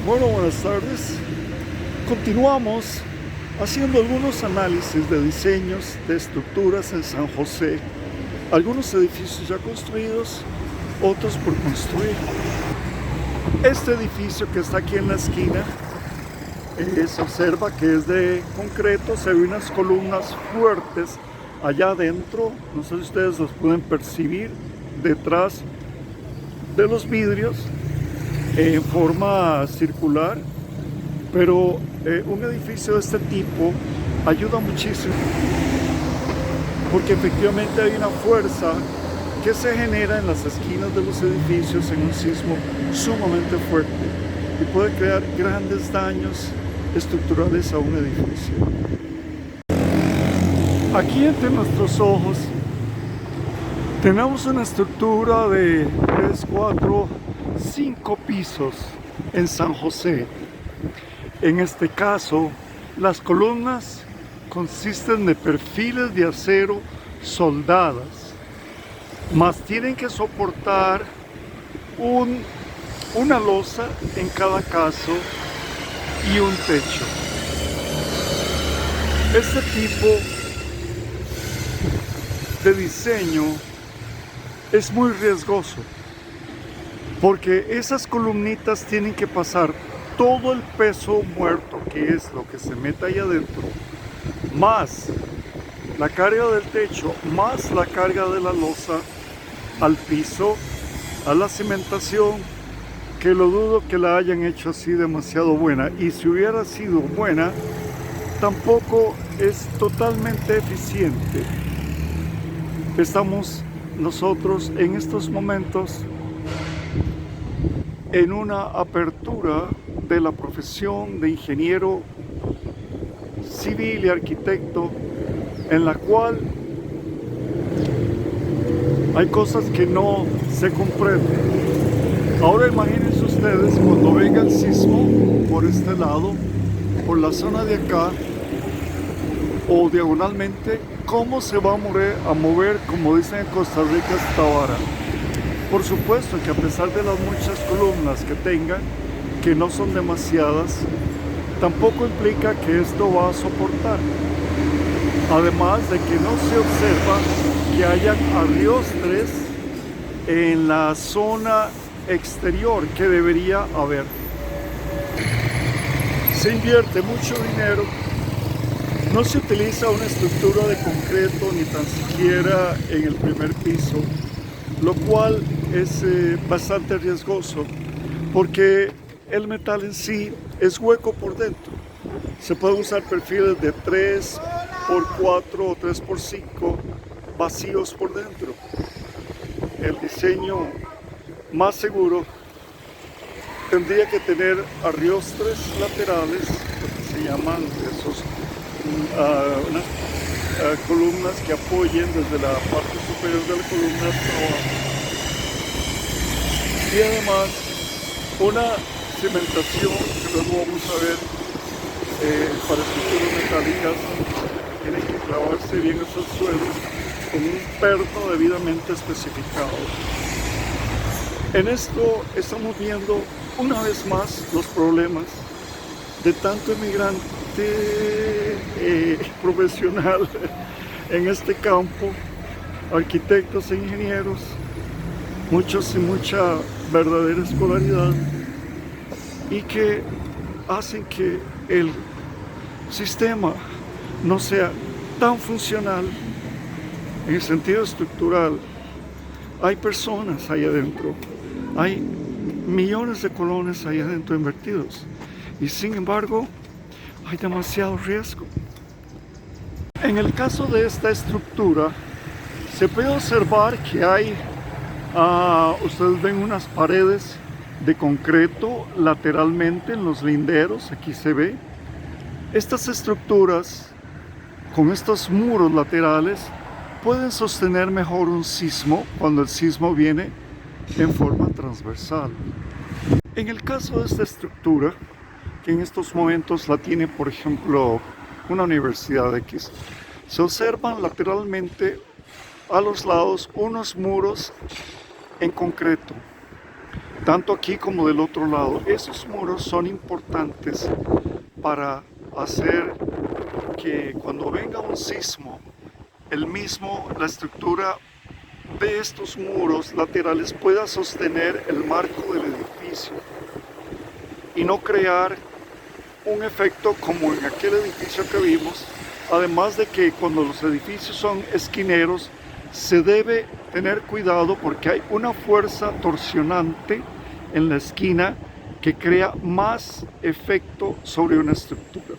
Bueno, buenas tardes. Continuamos haciendo algunos análisis de diseños de estructuras en San José. Algunos edificios ya construidos, otros por construir. Este edificio que está aquí en la esquina, se observa que es de concreto, se ven unas columnas fuertes allá adentro. No sé si ustedes los pueden percibir detrás de los vidrios en forma circular, pero un edificio de este tipo ayuda muchísimo porque efectivamente hay una fuerza que se genera en las esquinas de los edificios en un sismo sumamente fuerte y puede crear grandes daños estructurales a un edificio. Aquí entre nuestros ojos tenemos una estructura de 3, 4, 5 pisos en San José. En este caso, las columnas consisten de perfiles de acero soldadas, más tienen que soportar una losa en cada caso y un techo. Este tipo de diseño es muy riesgoso porque esas columnitas tienen que pasar todo el peso muerto, que es lo que se mete ahí adentro, más la carga del techo, más la carga de la losa al piso, a la cimentación, que lo dudo que la hayan hecho así demasiado buena, y si hubiera sido buena tampoco es totalmente eficiente. Estamos nosotros en estos momentos en una apertura de la profesión de ingeniero civil y arquitecto, en la cual hay cosas que no se comprenden. Ahora imagínense ustedes cuando venga el sismo por este lado, por la zona de acá o diagonalmente, cómo se va a mover, como dicen en Costa Rica, esta vara. Por supuesto que a pesar de las muchas columnas que tengan, que no son demasiadas, tampoco implica que esto va a soportar. Además de que no se observa que hayan arriostres en la zona exterior que debería haber. Se invierte mucho dinero, no se utiliza una estructura de concreto ni tan siquiera en el primer piso, lo cual es bastante riesgoso porque el metal en sí es hueco por dentro. Se pueden usar perfiles de 3 por 4 o 3 por 5 vacíos por dentro. El diseño más seguro tendría que tener arriostres laterales, lo que se llaman esos unas columnas que apoyen desde la parte superior de la columna hasta abajo. Y además una cimentación que luego vamos a ver para estructuras metálicas, tiene que clavarse bien esos suelos con un perno debidamente especificado. En esto estamos viendo una vez más los problemas de tanto inmigrante profesional en este campo, arquitectos e ingenieros, muchos sin mucha verdadera escolaridad, y que hacen que el sistema no sea tan funcional en el sentido estructural. Hay personas ahí adentro, hay millones de colones ahí adentro invertidos, y sin embargo hay demasiado riesgo. En el caso de esta estructura se puede observar que hay, ustedes ven unas paredes de concreto lateralmente en los linderos, aquí se ve. Estas estructuras con estos muros laterales pueden sostener mejor un sismo cuando el sismo viene en forma transversal. En el caso de esta estructura, que en estos momentos la tiene, por ejemplo, una universidad X, se observan lateralmente a los lados unos muros en concreto. tanto aquí como del otro lado. Esos muros son importantes para hacer que cuando venga un sismo, la estructura de estos muros laterales pueda sostener el marco del edificio y no crear un efecto como en aquel edificio que vimos. Además de que cuando los edificios son esquineros se debe tener cuidado porque hay una fuerza torsionante en la esquina que crea más efecto sobre una estructura.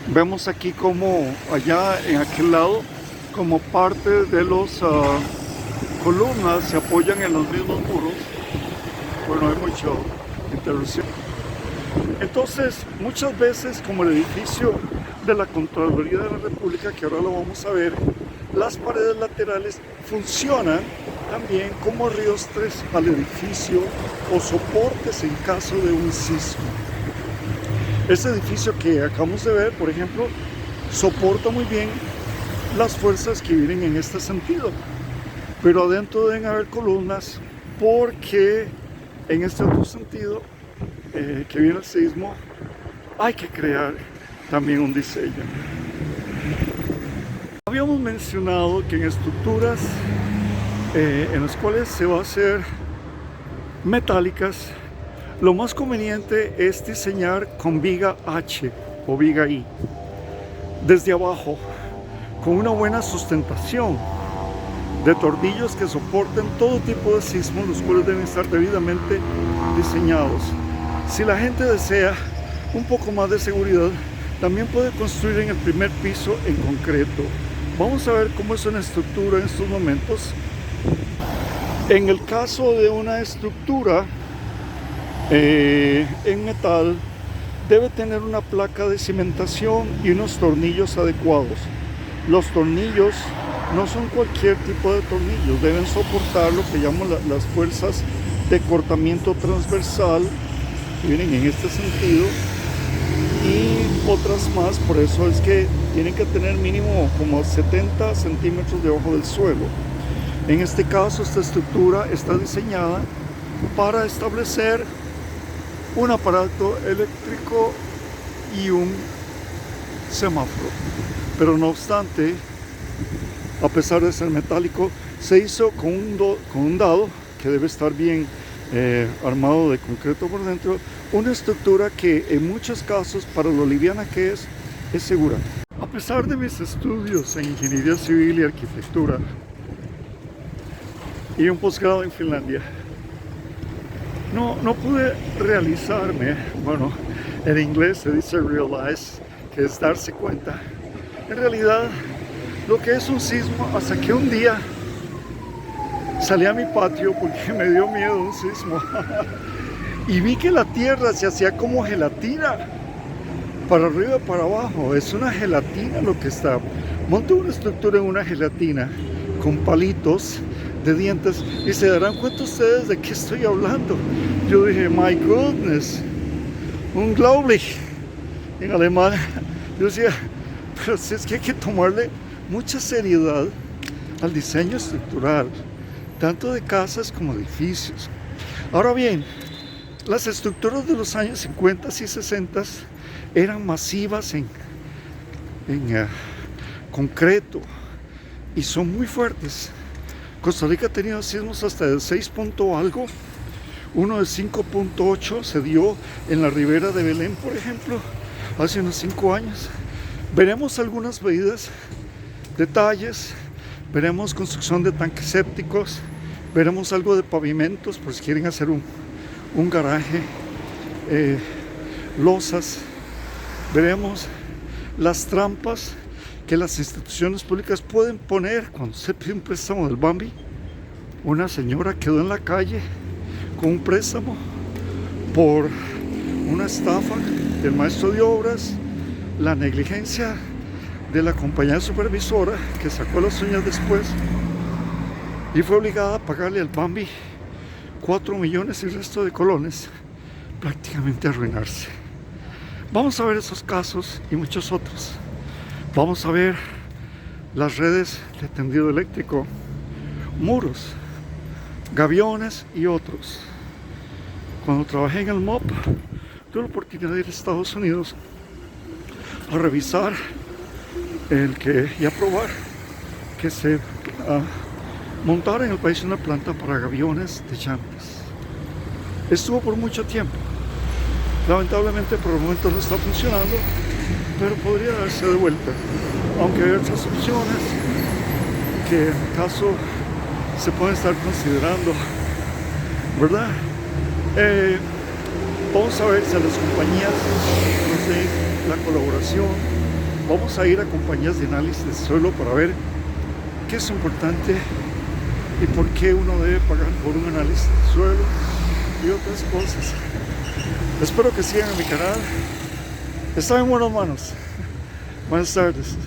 Vemos aquí como allá en aquel lado, como parte de las columnas se apoyan en los mismos muros. Bueno, hay mucha interrupción. Entonces, muchas veces, como el edificio de la Contraloría de la República, que ahora lo vamos a ver, las paredes laterales funcionan también como riostres al edificio o soportes en caso de un sismo. Este edificio que acabamos de ver, por ejemplo, soporta muy bien las fuerzas que vienen en este sentido, pero adentro deben haber columnas porque en este otro sentido que viene el sismo hay que crear también un diseño. Habíamos mencionado que en estructuras en las cuales se va a hacer metálicas, lo más conveniente es diseñar con viga H o viga I desde abajo, con una buena sustentación de tornillos que soporten todo tipo de sismos, los cuales deben estar debidamente diseñados. Si la gente desea un poco más de seguridad, también puede construir en el primer piso en concreto. Vamos a ver cómo es una estructura en estos momentos. En el caso de una estructura en metal, debe tener una placa de cimentación y unos tornillos adecuados. Los tornillos no son cualquier tipo de tornillos, deben soportar lo que llaman las fuerzas de cortamiento transversal, que vienen en este sentido, y otras más. Por eso es que tienen que tener mínimo como 70 centímetros debajo del suelo. En este caso, esta estructura está diseñada para establecer un aparato eléctrico y un semáforo, pero no obstante, a pesar de ser metálico, se hizo con un dado que debe estar bien armado de concreto por dentro, una estructura que en muchos casos, para lo liviana que es segura. A pesar de mis estudios en ingeniería civil y arquitectura y un posgrado en Finlandia, no pude realizarme, bueno, en inglés se dice realize, que es darse cuenta, en realidad, lo que es un sismo, hasta que un día salí a mi patio porque me dio miedo un sismo y vi que la tierra se hacía como gelatina, para arriba y para abajo. Es una gelatina lo que está. Monté una estructura en una gelatina con palitos de dientes y se darán cuenta ustedes de qué estoy hablando. Yo dije, my goodness, unglaublich en alemán. Yo decía, pero si es que hay que tomarle mucha seriedad al diseño estructural, tanto de casas como de edificios. Ahora bien, las estructuras de los años 50 y 60 eran masivas en concreto y son muy fuertes. Costa Rica ha tenido sismos hasta de 6 punto algo, uno de 5.8 se dio en la ribera de Belén, por ejemplo, hace unos 5 años. Veremos algunas medidas, detalles, veremos construcción de tanques sépticos, veremos algo de pavimentos por si quieren hacer un garaje, losas, veremos las trampas que las instituciones públicas pueden poner cuando se pide un préstamo del Bambi. Una señora quedó en la calle con un préstamo por una estafa del maestro de obras, la negligencia de la compañía supervisora que sacó las uñas después y fue obligada a pagarle al Bambi 4 millones y el resto de colones, prácticamente arruinarse. Vamos a ver esos casos y muchos otros. Vamos a ver las redes de tendido eléctrico, muros, gaviones y otros. Cuando trabajé en el MOP, tuve la oportunidad de ir a Estados Unidos a revisar y a probar que se montara en el país una planta para gaviones de llantas. Estuvo por mucho tiempo. Lamentablemente por el momento no está funcionando, pero podría darse de vuelta, aunque hay otras opciones que en caso se pueden estar considerando, ¿verdad? Vamos a ver si a las compañías nos den la colaboración. Vamos a ir a compañías de análisis de suelo para ver qué es importante y por qué uno debe pagar por un análisis de suelo y otras cosas. Espero que sigan en mi canal. Están en buenas manos. Buenas tardes.